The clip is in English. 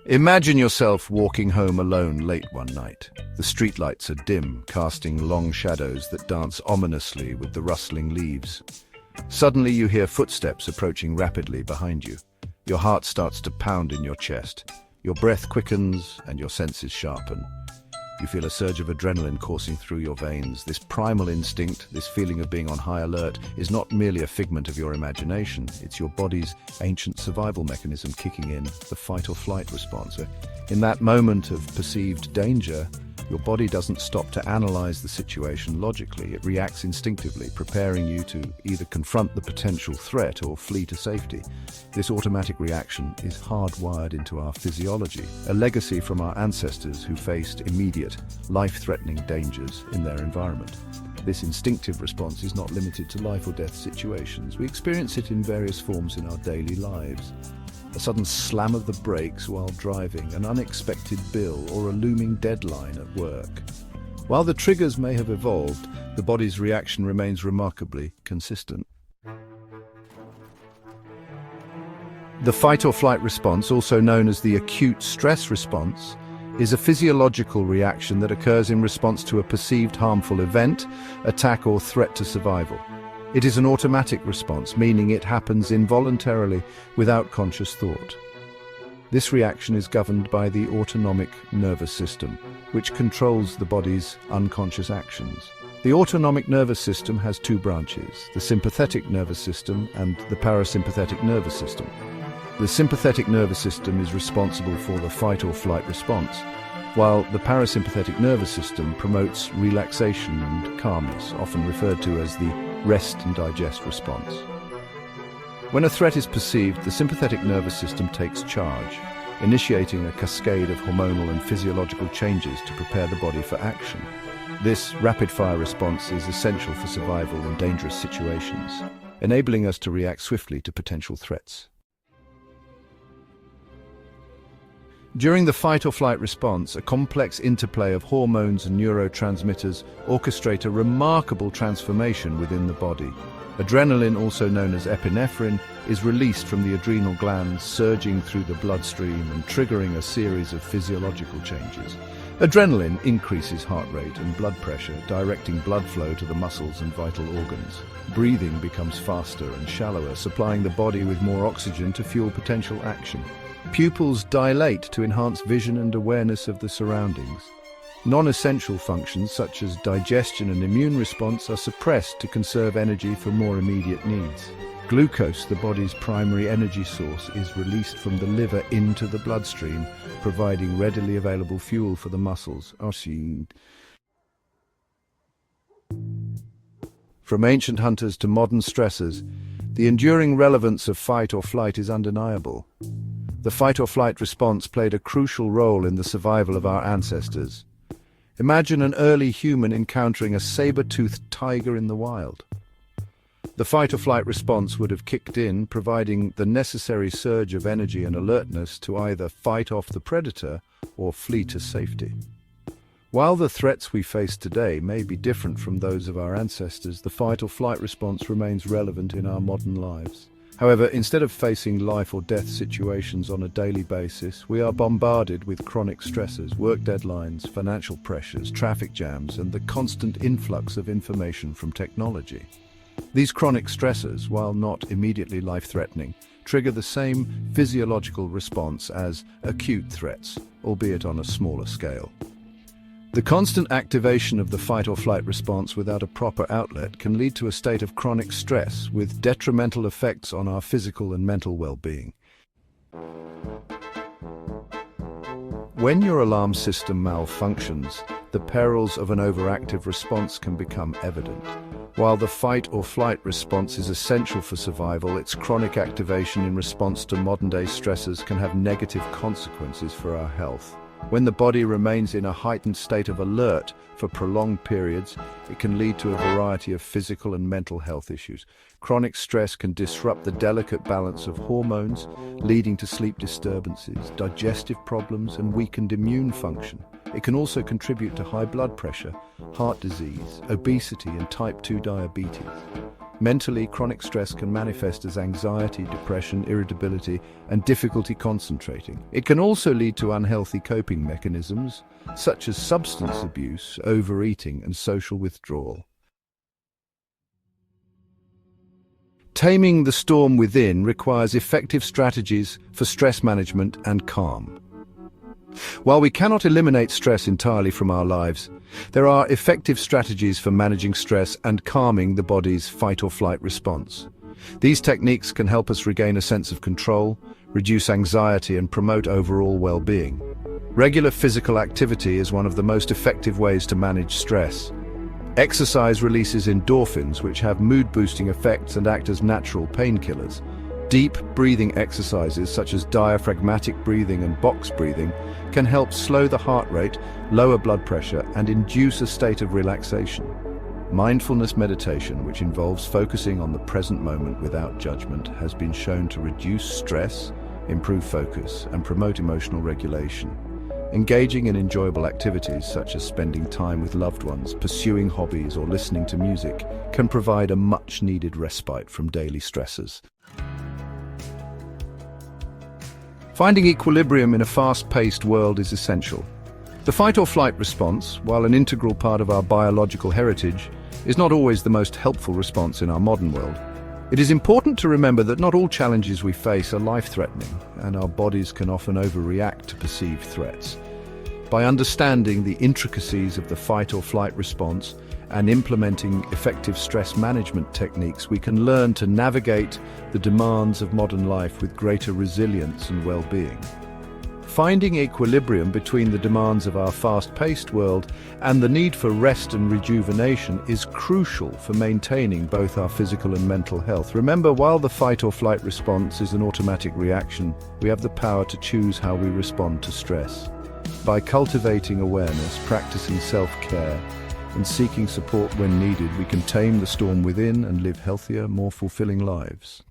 Imagine yourself walking home alone late one night. The streetlights are dim, casting long shadows that dance ominously with the rustling leaves. Suddenly you hear footsteps approaching rapidly behind you. Your heart starts to pound in your chest. Your breath quickens and your senses sharpen. You feel a surge of adrenaline coursing through your veins. This primal instinct, this feeling of being on high alert, is not merely a figment of your imagination. It's your body's ancient survival mechanism kicking in, the fight or flight response. In that moment of perceived danger, your body doesn't stop to analyze the situation logically. It reacts instinctively, preparing you to either confront the potential threat or flee to safety. This automatic reaction is hardwired into our physiology, a legacy from our ancestors who faced immediate, life-threatening dangers in their environment. This instinctive response is not limited to life or death situations. We experience it in various forms in our daily lives. A sudden slam of the brakes while driving, an unexpected bill, or a looming deadline at work. While the triggers may have evolved, the body's reaction remains remarkably consistent. The fight or flight response, also known as the acute stress response, is a physiological reaction that occurs in response to a perceived harmful event, attack, or threat to survival. It is an automatic response, meaning it happens involuntarily without conscious thought. This reaction is governed by the autonomic nervous system, which controls the body's unconscious actions. The autonomic nervous system has two branches, the sympathetic nervous system and the parasympathetic nervous system. The sympathetic nervous system is responsible for the fight or flight response, while the parasympathetic nervous system promotes relaxation and calmness, often referred to as the rest and digest response. When a threat is perceived, the sympathetic nervous system takes charge, initiating a cascade of hormonal and physiological changes to prepare the body for action. This rapid-fire response is essential for survival in dangerous situations, enabling us to react swiftly to potential threats. During the fight or flight response, a complex interplay of hormones and neurotransmitters orchestrate a remarkable transformation within the body. Adrenaline, also known as epinephrine, is released from the adrenal glands, surging through the bloodstream and triggering a series of physiological changes. Adrenaline increases heart rate and blood pressure, directing blood flow to the muscles and vital organs. Breathing becomes faster and shallower, supplying the body with more oxygen to fuel potential action. Pupils dilate to enhance vision and awareness of the surroundings. Non-essential functions such as digestion and immune response are suppressed to conserve energy for more immediate needs. Glucose, the body's primary energy source, is released from the liver into the bloodstream, providing readily available fuel for the muscles. From ancient hunters to modern stressors, the enduring relevance of fight or flight is undeniable. The fight or flight response played a crucial role in the survival of our ancestors. Imagine an early human encountering a saber-toothed tiger in the wild. The fight or flight response would have kicked in, providing the necessary surge of energy and alertness to either fight off the predator or flee to safety. While the threats we face today may be different from those of our ancestors, the fight or flight response remains relevant in our modern lives. However, instead of facing life or death situations on a daily basis, we are bombarded with chronic stressors, work deadlines, financial pressures, traffic jams, and the constant influx of information from technology. These chronic stressors, while not immediately life-threatening, trigger the same physiological response as acute threats, albeit on a smaller scale. The constant activation of the fight or flight response without a proper outlet can lead to a state of chronic stress with detrimental effects on our physical and mental well-being. When your alarm system malfunctions, the perils of an overactive response can become evident. While the fight or flight response is essential for survival, its chronic activation in response to modern-day stressors can have negative consequences for our health. When the body remains in a heightened state of alert for prolonged periods, it can lead to a variety of physical and mental health issues. Chronic stress can disrupt the delicate balance of hormones, leading to sleep disturbances, digestive problems, and weakened immune function. It can also contribute to high blood pressure, heart disease, obesity, and type 2 diabetes. Mentally, chronic stress can manifest as anxiety, depression, irritability, and difficulty concentrating. It can also lead to unhealthy coping mechanisms, such as substance abuse, overeating, and social withdrawal. Taming the storm within requires effective strategies for stress management and calm. While we cannot eliminate stress entirely from our lives, there are effective strategies for managing stress and calming the body's fight-or-flight response. These techniques can help us regain a sense of control, reduce anxiety, and promote overall well-being. Regular physical activity is one of the most effective ways to manage stress. Exercise releases endorphins, which have mood-boosting effects and act as natural painkillers. Deep breathing exercises such as diaphragmatic breathing and box breathing can help slow the heart rate, lower blood pressure, and induce a state of relaxation. Mindfulness meditation, which involves focusing on the present moment without judgment, has been shown to reduce stress, improve focus, and promote emotional regulation. Engaging in enjoyable activities such as spending time with loved ones, pursuing hobbies, or listening to music can provide a much-needed respite from daily stresses. Finding equilibrium in a fast-paced world is essential. The fight-or-flight response, while an integral part of our biological heritage, is not always the most helpful response in our modern world. It is important to remember that not all challenges we face are life-threatening, and our bodies can often overreact to perceived threats. By understanding the intricacies of the fight-or-flight response and implementing effective stress management techniques, we can learn to navigate the demands of modern life with greater resilience and well-being. Finding equilibrium between the demands of our fast-paced world and the need for rest and rejuvenation is crucial for maintaining both our physical and mental health. Remember, while the fight-or-flight response is an automatic reaction, we have the power to choose how we respond to stress. By cultivating awareness, practicing self-care, and seeking support when needed, we can tame the storm within and live healthier, more fulfilling lives.